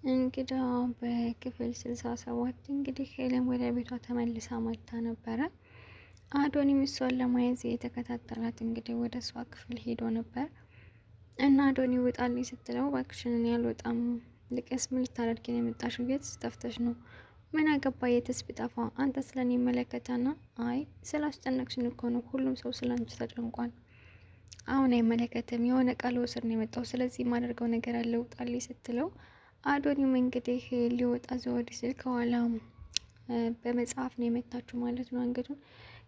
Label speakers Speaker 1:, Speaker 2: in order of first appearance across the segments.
Speaker 1: እንግዳ በክፍል 67 እንግዲህ ሄለን ወደ ቤቷ ተመልሳ መጥታ ነበረ። አዶኒም እሷን ለማየት የተከታተላት እንግዲህ ወደ እሷ ክፍል ሄዶ ነበር እና አዶኒ ውጣልኝ ስትለው እባክሽን እኔ አልወጣም፣ ልቀስ ምን ልታደርጊ ነው የመጣሽው? የት ጠፍተሽ ነው? ምን አገባ የትስ ቢጠፋ አንተ ስለኔ ይመለከታና? አይ ስላስጨነቅሽን እኮ ነው፣ ሁሉም ሰው ስላንቺ ተጨንቋል። አሁን አይመለከትም፣ የሆነ ቃል ወስድ ነው የመጣው፣ ስለዚህ የማደርገው ነገር አለ ውጣልኝ ስትለው አዶኒም እንግዲህ ሊወጣ ዘወድ ሲል ከኋላ በመጽሐፍ ነው የመታችሁ ማለት ነው። አንገቱን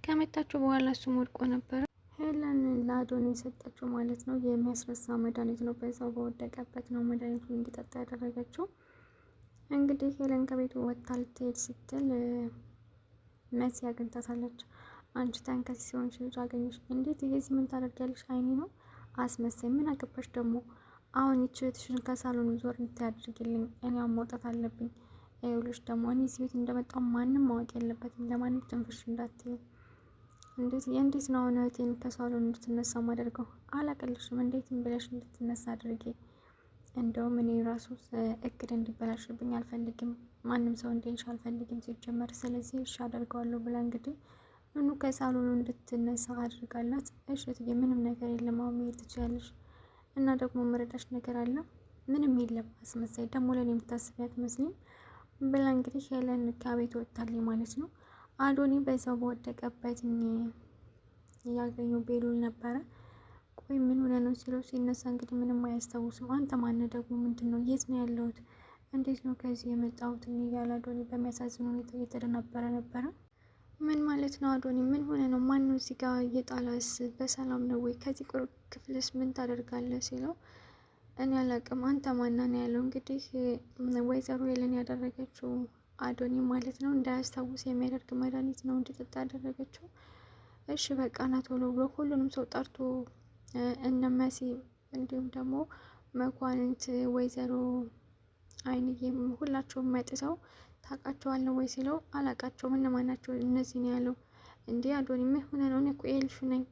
Speaker 1: ከመታችሁ በኋላ እሱም ወድቆ ነበረ። ሄለን ለአዶኒ የሰጠችው ማለት ነው የሚያስረሳ መድኃኒት ነው። በዛው በወደቀበት ነው መድኃኒቱን እንዲጠጣ ያደረገችው። እንግዲህ ሄለን ከቤቱ ወጥታ ልትሄድ ስትል መሲ አግኝታታለች። አንቺ ተንከስ ሲሆንሽ ልጅ አገኘሽ እንዴት እየዚህ ምን ታደርጊያለሽ? አይኔ ነው አስመሳይ፣ ምን አገባሽ ደግሞ? አሁን ይችትሽን ከሳሎኑ ዞር እንድታያድርግልኝ፣ እኔ መውጣት አለብኝ። ይኸውልሽ ደግሞ እኔ እዚህ ቤት እንደመጣው ማንም ማወቅ የለበትም፣ ለማንም ትንፍሽ እንዳትዪ። እንዴት ነው አሁን እህቴን ከሳሎኑ እንድትነሳ ማደርገው? አላቀልሽም፣ እንዴትም ብለሽ እንድትነሳ አድርጌ። እንደውም እኔ ራሱ እቅድ እንዲበላሽብኝ አልፈልግም፣ ማንም ሰው እንዲንሽ አልፈልግም ሲጀመር፣ ስለዚህ እሺ አደርገዋለሁ ብላ እንግዲህ ምኑ ከሳሎኑ እንድትነሳ አድርጋላት። እሺ እትዬ ምንም ነገር የለም፣ አሁን መሄድ ትችያለሽ። እና ደግሞ መረዳሽ ነገር አለ? ምንም የለም አስመሳይ፣ ደግሞ ለኔ የምታስቢ አትመስሊም ብላ እንግዲህ ሄለን ከቤት ወጥታለች ማለት ነው። አዶኒ በዛው በወደቀበት ያገኘው ቤሉል ነበረ። ቆይ ምን ሆነ ነው ሲለው ሲነሳ እንግዲህ ምንም አያስታውስም። አንተ ማነህ ደግሞ? ምንድን ነው? የት ነው ያለሁት? እንዴት ነው ከዚህ የመጣሁት? እያለ አዶኒ በሚያሳዝን ሁኔታ እየተደናበረ ነበረ። ምን ማለት ነው አዶኒ? ምን ሆነ ነው? ማነው እዚህ ጋር የጣላስ? በሰላም ነው ወይ? ከዚህ ክፍልስ ምን ታደርጋለህ ሲለው እኔ አላቅም፣ አንተ ማና ነው ያለው። እንግዲህ ወይዘሮ ሄለን ያደረገችው አዶኒ ማለት ነው እንዳያስታውስ የሚያደርግ መድኃኒት ነው እንዲጠጣ ያደረገችው። እሺ በቃ ና ቶሎ ብሎ ሁሉንም ሰው ጠርቶ እነ መሲ እንዲሁም ደግሞ መኳንንት፣ ወይዘሮ አይንዬም ሁላቸውም መጥተው ታውቃቸዋለህ ወይ ሲለው አላቃቸውም፣ እነማን ናቸው እነዚህ ነው ያለው። እንዲህ አዶኒ ምን ሆነ ነው? እኔ እኮ ኤልሹ ነኝ።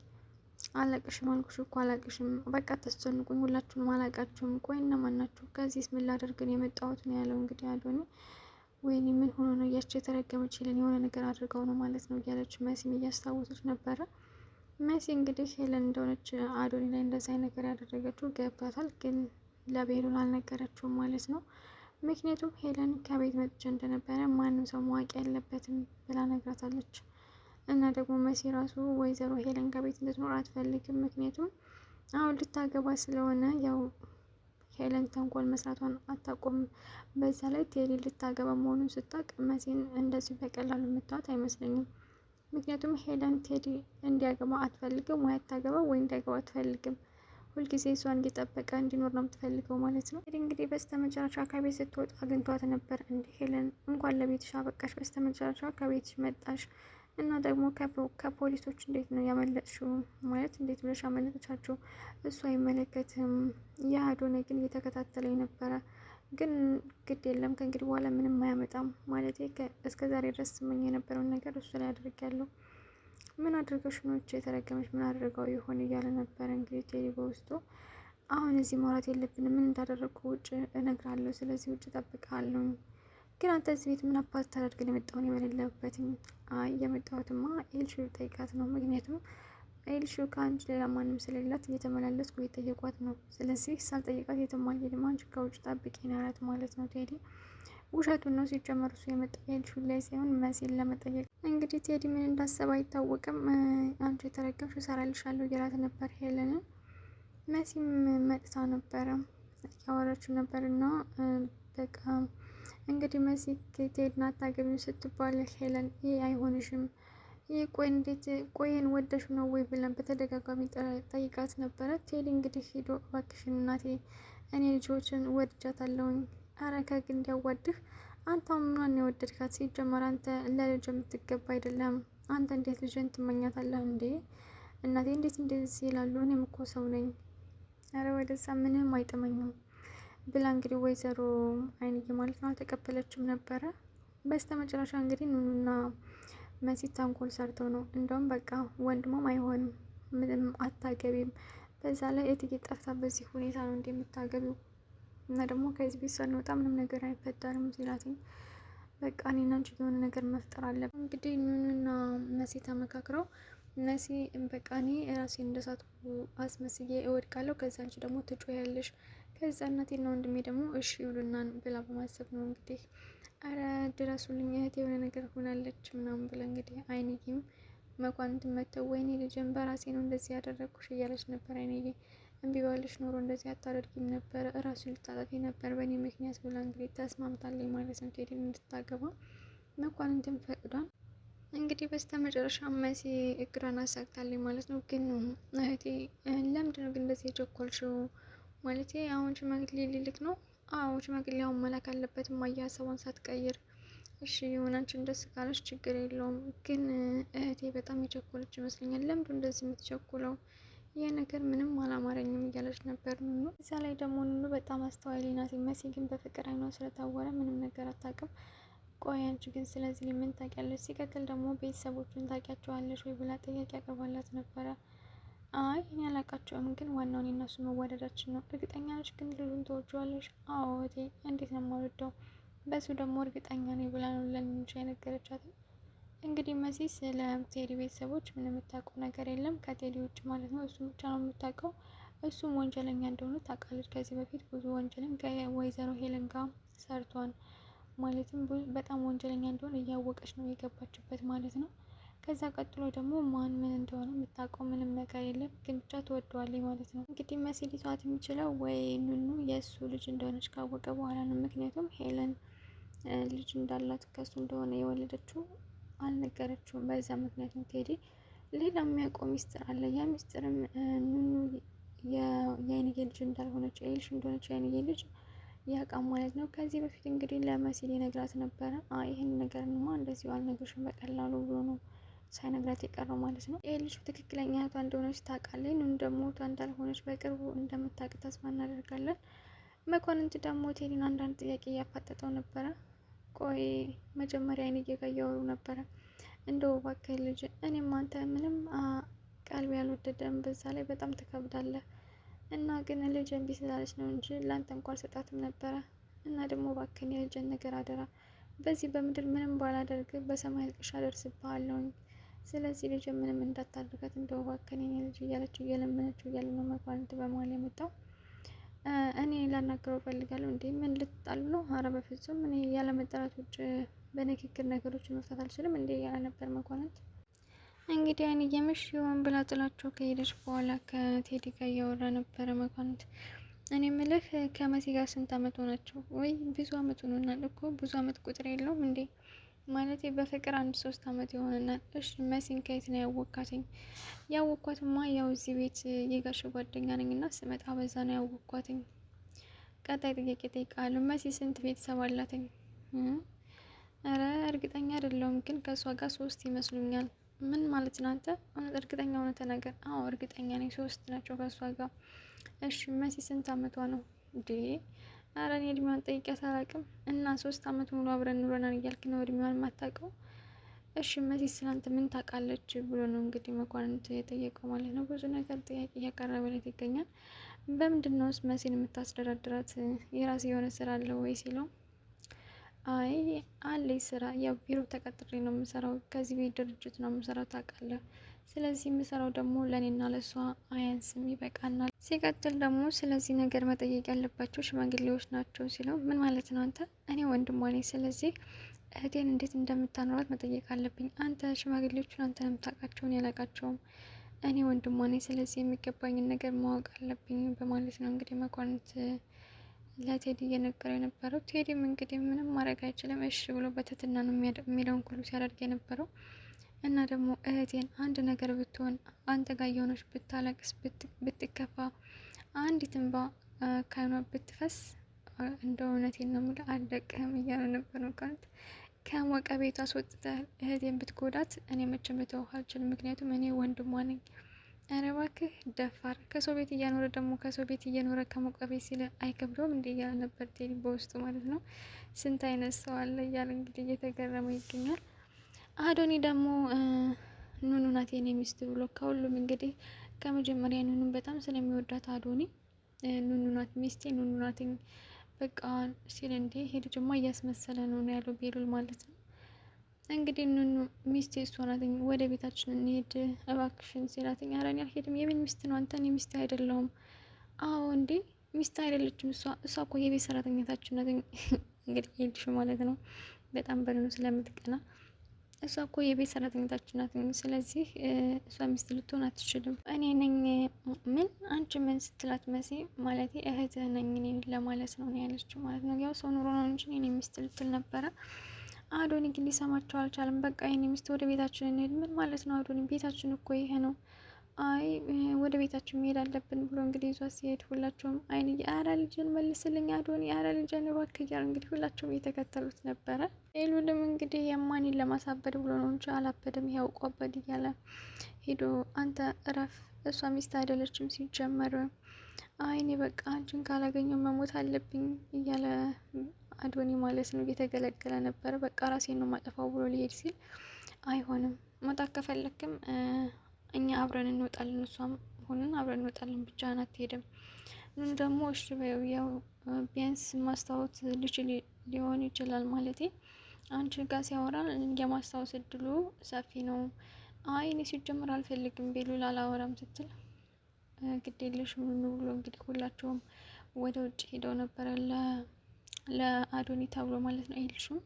Speaker 1: አላቅሽም አልኩሽ እኮ አላቅሽም፣ በቃ ተስጨንቁኝ፣ ሁላችሁንም አላቃችሁም። ቆይ እነማን ናቸው? ከዚህስ ምን ላደርግ ነው የመጣሁት ነው ያለው። እንግዲህ አዶኒ ወይኔ ምን ሆኖ ነው? እያቸው የተረገመች ሄለን የሆነ ነገር አድርገው ነው ማለት ነው እያለች መሲም እያስታወሰች ነበረ። መሲ እንግዲህ ሄለን እንደሆነች አዶኒ ላይ እንደዛ ነገር ያደረገችው ገብቷታል፣ ግን ለቤሉል አልነገረችውም ማለት ነው። ምክንያቱም ሄለን ከቤት መጥቼ እንደነበረ ማንም ሰው ማወቅ ያለበትም ብላ ነግራታለች። እና ደግሞ መሲ ራሱ ወይዘሮ ሄለን ከቤት እንድትኖር አትፈልግም። ምክንያቱም አሁን ልታገባ ስለሆነ ያው ሄለን ተንኮል መስራቷን አታቆም። በዛ ላይ ቴዲ ልታገባ መሆኑን ስታውቅ መሲን እንደዚህ በቀላሉ የምታዋት አይመስለኝም። ምክንያቱም ሄለን ቴዲ እንዲያገባ አትፈልግም፣ ወይ አታገባ ወይ እንዲያገባ አትፈልግም። ሁልጊዜ እሷን እየጠበቀ እንዲኖር ነው የምትፈልገው ማለት ነው። እንግዲህ በስተመጨረሻ ከቤት ስትወጣ አግኝቷት ነበር። እንዲህ ሄለን እንኳን ለቤትሽ አበቃሽ፣ በስተመጨረሻ ከቤትሽ መጣሽ እና ደግሞ ከፖሊሶች እንዴት ነው ያመለጥሽው? ማለት እንዴት ብለሽ አመለጥቻቸው? እሱ አይመለከትም። የአዶኒ ግን እየተከታተለኝ ነበረ። ግን ግድ የለም ከእንግዲህ በኋላ ምንም አያመጣም። ማለት እስከ ዛሬ ድረስ ስመኝ የነበረውን ነገር እሱ ላይ አድርጊያለሁ። ምን አድርገሽ ነው የተረገመች? ምን አድርገው ይሆን እያለ ነበረ እንግዲህ ቴዲ በውስጡ። አሁን እዚህ ማውራት የለብንም፣ ምን እንዳደረግኩ ውጭ እነግራለሁ። ስለዚህ ውጭ እጠብቅሃለሁ። ግን አንተ እዚህ ቤት ምን አባት ታደርግን የመጣውን የበሌለበትም? አይ የመጣሁትማ ኤልሹ ጠይቃት ነው። ምክንያቱም ኤልሹ ከአንቺ ሌላ ማንም ስለሌላት እየተመላለስኩ እየጠየቋት ነው። ስለዚህ ሳልጠይቃት የትም አልሄድም፣ አንቺ ከውጭ ጠብቂኝ አላት ማለት ነው ቴዲ። ውሸቱን ነው ሲጀመር፣ እሱ የመጣ ኤልሹ ላይ ሳይሆን መሲን ለመጠየቅ። እንግዲህ ቴዲ ምን እንዳሰበ አይታወቅም። አንቺ የተረገምሽ እሰራልሻለሁ እያላት ነበር ሄለንን። መሲም መጥታ ነበረ እያወራችው ነበር እና በቃ እንግዲህ መሲ ቴዲን አታገቢም ስትባል ሄለን ይህ አይሆንሽም፣ ይህ ቆይን ወደሹ ነው ወይ ብለን በተደጋጋሚ ጠይቃት ነበረ። ቴዲ እንግዲህ ሂዶ እባክሽን እናቴ እኔ ልጆችን ወድጃታለሁኝ፣ አረ ከግ እንዲያዋድህ አንተ ምኗን የወደድካት? ሲጀመር አንተ ለልጅ የምትገባ አይደለም። አንተ እንዴት ልጅን ትመኛታለህ እንዴ? እናቴ እንዴት እንደዚህ ይላሉ? እኔም እኮ ሰው ነኝ። አረ ወደዛ ምንም አይጥመኝም ብላ እንግዲህ ወይዘሮ አይንዬ ማለት ነው አልተቀበለችም ነበረ። በስተ መጨረሻ እንግዲህ ኑኑና መሲ ተንኮል ሰርተው ነው እንደውም በቃ ወንድሞም አይሆንም፣ ምንም አታገቢም፣ በዛ ላይ እትዬ ጠፍታ በዚህ ሁኔታ ነው እንደምታገቢው እና ደግሞ ከዚህ ቤት ሳንወጣ ምንም ነገር አይፈጠርም ሲላትኝ በቃ እኔና አንቺ የሆነ ነገር መፍጠር አለብን። እንግዲህ ኑኑና መሲ ተመካክረው መሲ በቃ እኔ ራሴን እንደሳትኩ አስመስዬ እወድቃለሁ፣ ከዛ አንቺ ደግሞ ትጮያለሽ፣ ከዛ እናቴና ወንድሜ ደግሞ እሺ ይሉናን ብላ በማሰብ ነው እንግዲህ አረ ድረሱልኝ እህቴ የሆነ ነገር ሆናለች ምናምን ብላ እንግዲህ አይንዬም መኳንንት መተው ወይኔ ልጅን በራሴ ነው እንደዚህ ያደረግኩሽ እያለች ነበር። አይንዬ እምቢ ባልሽ ኖሮ እንደዚህ አታደርጊም ነበር፣ እራሱን ልታጠፊ ነበር በእኔ ምክንያት ብላ እንግዲህ ተስማምታለች ማለት ነው ቴዲን እንድታገባ መኳንንትን ፈቅዷል። እንግዲህ በስተ መጨረሻ መሲ እቅዷን አሳክታለች ማለት ነው። ግን እህቴ ለምንድን ነው ግን እንደዚህ የቸኮልሽው? ማለት አሁን ሽማግሌ ሊልክ ነው? አዎ ሽማግሌ አሁን መላክ አለበት እማዬ ሀሳቧን ሳትቀይር። እሺ ይሁን አንቺን ደስ ካለሽ ችግር የለውም። ግን እህቴ በጣም የቸኮለች ይመስለኛል። ለምንድን እንደዚህ የምትቸኩለው? ይህ ነገር ምንም አላማረኝም እያለች ነበር ኑኑ። እዛ ላይ ደግሞ ኑኑ በጣም አስተዋይ ናት። መሲ ግን በፍቅር አይኗ ስለታወረ ምንም ነገር አታውቅም። ቆይ አንቺ ግን ስለዚህ ምን ታውቂያለሽ? ሲቀጥል ደግሞ ቤተሰቦቹን ታውቂያቸዋለሽ ወይ ብላ ጥያቄ ያቀርባላት ነበረ። አይ እኔ አላውቃቸውም፣ ግን ዋናውን የነሱ መዋደዳችን ነው። እርግጠኛ ነሽ ግን ልጁን ተወጂዋለሽ? አዎ እህቴ፣ እንዴት ነው የማልወደው? በሱ ደግሞ እርግጠኛ ነኝ ብላ ነው ለሚንሻ የነገረቻት። እንግዲህ መሲ ስለ ቴዲ ቤተሰቦች ምን የምታውቀው ነገር የለም ከቴዲ ውጭ ማለት ነው። እሱም ብቻ ነው የምታውቀው። እሱም ወንጀለኛ እንደሆነ ታውቃለች። ከዚህ በፊት ብዙ ወንጀልን ከወይዘሮ ሄለን ጋር ሰርቷል። ማለትም በጣም ወንጀለኛ እንደሆነ እያወቀች ነው የገባችበት ማለት ነው። ከዛ ቀጥሎ ደግሞ ማን ምን እንደሆነ የምታውቀው ምንም ነገር የለም፣ ግን ብቻ ትወደዋለች ማለት ነው። እንግዲህ መሲ ሊተዋት የሚችለው ወይ ኑኑ የእሱ ልጅ እንደሆነች ካወቀ በኋላ ነው። ምክንያቱም ሄለን ልጅ እንዳላት ከሱ እንደሆነ የወለደችው አልነገረችውም። በዛ ምክንያት ነው ቴዲ ሌላ የሚያውቀው ሚስጥር አለ። ያ ሚስጥርም ኑኑ የአይንዬ ልጅ እንዳልሆነች ኤልሽ እንደሆነች የአይንዬ ልጅ ያውቃል ማለት ነው። ከዚህ በፊት እንግዲህ ለመሲ ሊነግራት ነበረ። ይህን ነገርማ እንደዚሁ አልነግርሽም በቀላሉ ብሎ ነው ሳይነግራት የቀረው ማለት ነው። ኤልሽ ትክክለኛ እህቷ እንደሆነች ታውቃለች። ኑኑ ደግሞ እህቷ እንዳልሆነች በቅርቡ እንደምታውቅ ተስፋ እናደርጋለን። መኳንንት ደግሞ ቴዲን አንዳንድ ጥያቄ እያፋጠጠው ነበረ። ቆይ መጀመሪያ አይንዬ ጋር እያወሩ ነበረ። እንደው እባክህ ልጅ እኔም አንተ ምንም ቀልብ ያልወደደም፣ በዛ ላይ በጣም ትከብዳለህ እና ግን ልጅ እምቢ ስላለች ነው እንጂ ለአንተ እንኳን አልሰጣትም ነበረ። እና ደግሞ እባክህን የልጅን ነገር አደራ፣ በዚህ በምድር ምንም ባላደርግ በሰማይ አልቅሻ አደርስብሃለሁኝ። ስለዚህ ልጅ ምንም እንዳታደርጋት እንደው እባክህን የኔ ልጅ እያለች እየለመነችው እያለ ነው መኳንንት በመሀል የመጣው። እኔ ላናገረው እፈልጋለሁ። እንዴ ምን ልትጣሉ ነው? አረ በፍጹም እኔ ያለመጠራት ውጭ በንግግር ነገሮችን መፍታት አልችልም እንዴ እያለ ነበር መኳንንት። እንግዲህ አይንዬ ምሽ ይሆን ብላ ጥላቸው ከሄደች በኋላ ከቴዲ ጋር እያወራ ነበረ መኳንንት። እኔ ምልህ ከመሲ ጋር ስንት አመት ሆናቸው? ወይ ብዙ አመት ሆኖናል እኮ። ብዙ አመት ቁጥር የለውም እንዴ? ማለት በፍቅር 1-3 አመት ይሆነናል። እሺ መሲን ከየት ነው ያወቅኳትኝ? ያወቅኳትማ ያው እዚህ ቤት የጋሽ ጓደኛ ነኝ እና ስመጣ በዛ ነው ያወቅኳትኝ። ቀጣይ ጥያቄ ጠይቃለሁ። መሲ ስንት ቤተሰብ አላትኝ? አረ እርግጠኛ አይደለሁም፣ ግን ከእሷ ጋር 3 ይመስሉኛል። ምን ማለት ነው አንተ? እውነት እርግጠኛ ሆነ ተናገር። አዎ እርግጠኛ ነኝ 3 ናቸው ከእሷ ጋር። እሺ መሲ ስንት አመቷ ነው እንዴ? አረ እኔ እድሜዋን ጠይቂያት አላውቅም። እና 3 አመት ሙሉ አብረን ኑረናል እያልክ ነው እድሜዋን የማታውቀው? እሺ መሲ ስላንተ ምን ታውቃለች ብሎ ነው እንግዲህ መኳንንት የጠየቀው ማለት ነው። ብዙ ነገር ጥያቄ እያቀረበለት ይገኛል። በምንድን ነውስ መሲን የምታስተዳድራት? የራስ የሆነ ስራ አለው ወይ ሲለው፣ አይ አለኝ ስራ፣ ያው ቢሮ ተቀጥሬ ነው የምሰራው። ከዚህ ቤት ድርጅት ነው የምሰራው ታውቃለህ። ስለዚህ የምሰራው ደግሞ ለእኔና ለእሷ አያንስም፣ ይበቃናል። ሲቀጥል ደግሞ ስለዚህ ነገር መጠየቅ ያለባቸው ሽማግሌዎች ናቸው ሲለው፣ ምን ማለት ነው አንተ? እኔ ወንድሟ ነኝ። ስለዚህ እህቴን እንዴት እንደምታኖራት መጠየቅ አለብኝ። አንተ ሽማግሌዎቹን አንተ ነው የምታውቃቸው፣ እኔ አላውቃቸውም። እኔ ወንድሟ ነኝ። ስለዚህ የሚገባኝን ነገር ማወቅ አለብኝ በማለት ነው እንግዲህ መኳንንት ለቴዲ እየነገረው የነበረው። ቴዲም እንግዲህ ምንም ማድረግ አይችልም፣ እሺ ብሎ በትህትና ነው የሚለውን ሁሉ ሲያደርግ የነበረው። እና ደግሞ እህቴን አንድ ነገር ብትሆን፣ አንተ ጋር የሆነች ብታለቅስ፣ ብትከፋ፣ አንዲት እንባ ከዓይኗ ብትፈስ፣ እንደ እውነቴን ነው የምልህ አልለቅህም እያሉ ነበር መኳንንት። ከሞቀ ቤት አስወጥተህ እህቴን ብትጎዳት እኔ መቼም ልተውህ አልችልም፣ ምክንያቱም እኔ ወንድሟ ነኝ። ኧረ እባክህ ደፋር፣ ከሰው ቤት እያኖረ ደግሞ ከሰው ቤት እየኖረ ከሞቀ ቤት ሲል አይከብደውም እንዴ እያለ ነበር ቴዲ በውስጡ ማለት ነው። ስንት አይነት ሰው አለ እያለ እንግዲህ እየተገረመ ይገኛል። አዶኒ ደግሞ ኑኑ ናት የኔ ሚስት ብሎ ከሁሉም እንግዲህ ከመጀመሪያ ኑኑን በጣም ስለሚወዳት አዶኒ ኑኑ ናት ሚስቴ፣ ኑኑ ናት በቃ ሲል እንዴ ይሄ ልጅማ እያስመሰለ ነው ያለው ቤሉል ማለት ነው። እንግዲህ ኑኑ ሚስቴ እሷ ናት፣ ወደ ቤታችን እንሄድ እባክሽን ሲላትኝ፣ ኧረ እኔ አልሄድም። የምን ሚስት ነው አንተ? እኔ ሚስት አይደለሁም። አዎ እንዴ ሚስት አይደለችም እሷ እኮ የቤት ሰራተኛታችን ናት። እንግዲህ ሄድሽ ማለት ነው በጣም በኑኑ ስለምትቀና እሷ እኮ የቤት ሰራተኛታችን ናት። ስለዚህ እሷ ሚስት ልትሆን አትችልም። እኔ ነኝ ምን አንቺ ምን ስትላት መሲ ማለት እህትህ ነኝ እኔ ለማለት ነው ያለችው ማለት ነው። ያው ሰው ኑሮ ነው እንጂ እኔ ሚስት ልትል ነበረ። አዶኒ ግን ሊሰማቸው አልቻለም። በቃ የኔ ሚስት ወደ ቤታችን እንሄድ። ምን ማለት ነው አዶኒ? ቤታችን እኮ ይሄ ነው። አይ ወደ ቤታችን መሄድ አለብን ብሎ እንግዲህ ይዟ ሲሄድ ሁላቸውም አይን አረ ልጅን መልስልኝ አዶኒ፣ አረ ልጅን እባክህ እያሉ እንግዲህ ሁላቸውም እየተከተሉት ነበረ። ኤሉልም እንግዲህ የማኒን ለማሳበድ ብሎ ነው እንጂ አላበድም፣ ያው ቆበድ እያለ ሄዶ አንተ እረፍ፣ እሷ ሚስት አይደለችም ሲጀመር፣ አይኔ በቃ አንቺን ካላገኘው መሞት አለብኝ እያለ አዶኒ ማለት ነው እየተገለገለ ነበረ። በቃ ራሴን ነው ማጠፋው ብሎ ሊሄድ ሲል አይሆንም፣ መውጣት ከፈለክም እኛ አብረን እንወጣለን፣ እሷም ሆነን አብረን እንወጣለን፣ ብቻህን አትሄድም። ኑን ደግሞ እሺ በይው፣ ያው ቢያንስ ማስታወት ልችል ሊሆን ይችላል ማለቴ አንቺ ጋር ሲያወራ የማስታወስ እድሉ ሰፊ ነው። አይ እኔ ሲጀምር አልፈልግም ቤሉል አላወራም ስትል ግድ የለሽ ኑኑ ብሎ እንግዲህ ሁላቸውም ወደ ውጭ ሄደው ነበረ ለአዶኒ ተብሎ ማለት ነው። ኤልሹም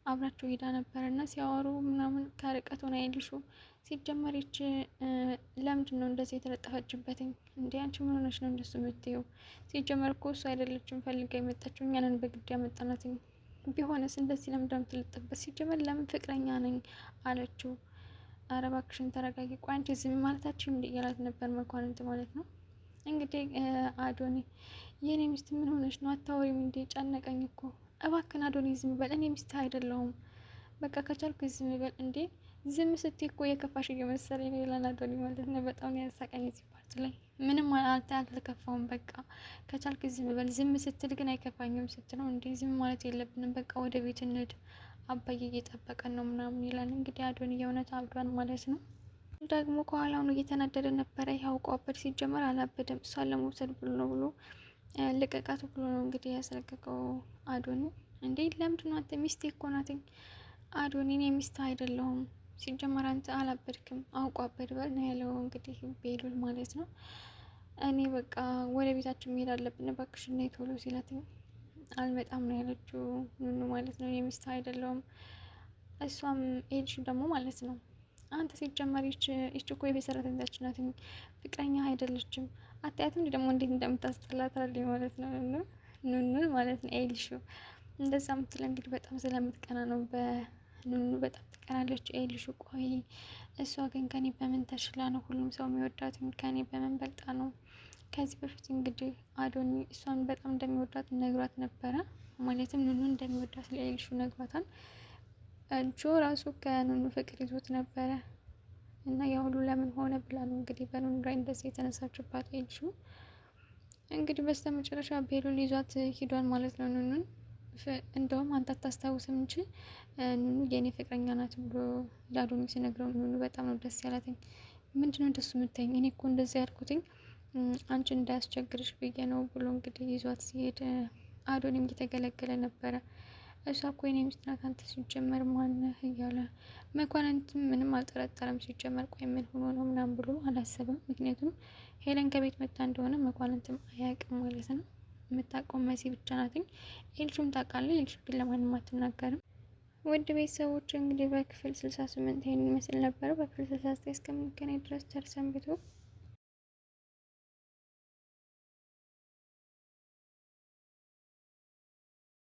Speaker 1: አብራቸው ሄዳ ነበረ እና ሲያወሩ ምናምን ከርቀት ሆነ ኤልሹ ሲጀመር ይች ለምንድን ነው እንደዚህ የተለጠፈችበትኝ? እንዴ አንቺ ምን ሆነች ነው እንደሱ የምትይው? ሲጀመር እኮ እሱ አይደለችም ፈልጋ የመጣችው እኛንን በግድ ያመጣናትኝ። ቢሆንስ እንደዚህ ለምን እንደምትለጥፍበት? ሲጀመር ለምን ፍቅረኛ ነኝ አለችው። ኧረ እባክሽን ተረጋጊ፣ ቆይ አንቺ ዝም ማለታችን እንዲ እያላት ነበር መኳንንት ማለት ነው። እንግዲህ አዶኒ የኔ ሚስት ምን ሆነች ነው አታወሪም እንዴ? ጨነቀኝ እኮ እባክን አዶኒ ዝም በል፣ እኔ ሚስት አይደለሁም። በቃ ከቻልኩ ዝም በል። እንዴ ዝም ስትይ እኮ የከፋሽ እየመሰለኝ ነው ይላል አዶኒ ማለት ነው። በጣም ያሳቀኝ እዚህ ፓርት ላይ ምንም አልተከፋውም። በቃ ከቻልክ ዝም በል፣ ዝም ስትል ግን አይከፋኝም ስትለው፣ እንዴ ዝም ማለት የለብንም በቃ ወደ ቤት እንሂድ አባዬ እየጠበቀን ነው ምናምን ይላል። እንግዲህ አዶኒ የእውነት አብዷን ማለት ነው። ደግሞ ከኋላውኑ እየተናደደ ነበረ። ያውቀው አበድ ሲጀመር አላበደም፣ እሷን ለመውሰድ ብሎ ነው ብሎ ልቀቃት ብሎ ነው እንግዲህ ያስለቀቀው አዶኒ። እንዴ ለምንድን ነው አንተ ሚስቴ እኮ ናትኝ አዶኒ፣ እኔ ሚስት አይደለሁም ሲጀመር አንተ አላበድክም፣ አውቆ አበድ በል ነው ያለው እንግዲህ ቤሉል ማለት ነው። እኔ በቃ ወደ ቤታችን መሄድ አለብን እባክሽ ነይ ቶሎ ሲላትኝ አልመጣም ነው ያለችው ኑኑ ማለት ነው። የሚስት አይደለውም። እሷም ኤልሹ ደግሞ ማለት ነው አንተ ሲጀመር ይች እኮ የቤት ሰራተኛችን ናት፣ ፍቅረኛ አይደለችም። አታያትም እንዲ ደግሞ እንዴት እንደምታስጠላታለች ማለት ነው ኑኑ ማለት ነው። ኤልሹ እንደዛ ምትለ እንግዲህ በጣም ስለምትቀና ነው በኑኑ በጣም ትቀናለች ኤልሹ። ቆይ እሷ ግን ከኔ በምን ተሽላ ነው ሁሉም ሰው የሚወዳት? ከኔ በምን በልጣ ነው? ከዚህ በፊት እንግዲህ አዶኒ እሷን በጣም እንደሚወዳት ነግሯት ነበረ። ማለትም ኑኑ እንደሚወዳት ለኤልሹ ነግሯታል። ጆ ራሱ ከኑኑ ፍቅር ይዞት ነበረ እና ያ ሁሉ ለምን ሆነ ብላ ነው እንግዲህ በኑኑ ላይ እንደዚህ የተነሳችባት ኤልሹ። እንግዲህ በስተመጨረሻ ቤሉል ይዟት ሂዷን ማለት ነው ኑኑን። እንደውም አንተ አታስታውስም እንጂ ኑኑ የኔ ፍቅረኛ ናት ብሎ ለአዶኒ ሲነግረው ኑኑ በጣም ነው ደስ ያላትኝ። ምንድነው እንደሱ የምታይኝ? እኔ እኮ እንደዚህ ያልኩትኝ አንቺ እንዳያስቸግርሽ ብዬ ነው ብሎ እንግዲህ ይዟት ሲሄድ አዶኒም እየተገለገለ ነበረ። እሷ እኮ የኔ ሚስት ናት አንተ ሲጀመር ማነህ እያለ መኳንንትም ምንም አልጠረጠረም። ሲጀመር ቆይ ምን ሆኖ ነው ምናምን ብሎ አላሰበም። ምክንያቱም ሄለን ከቤት መጣ እንደሆነ መኳንንትም አያውቅም ማለት ነው። የምታውቀው መሲ ብቻ ናትኝ። ኤልሹም ታውቃለች። ኤልሹ ግን ለማንም አትናገርም። ውድ ቤተሰቦች እንግዲህ በክፍል 68 ይሄን ይመስል ነበረ። በክፍል 69 እስከምንገናኝ ድረስ ቸር ሰንብቱ።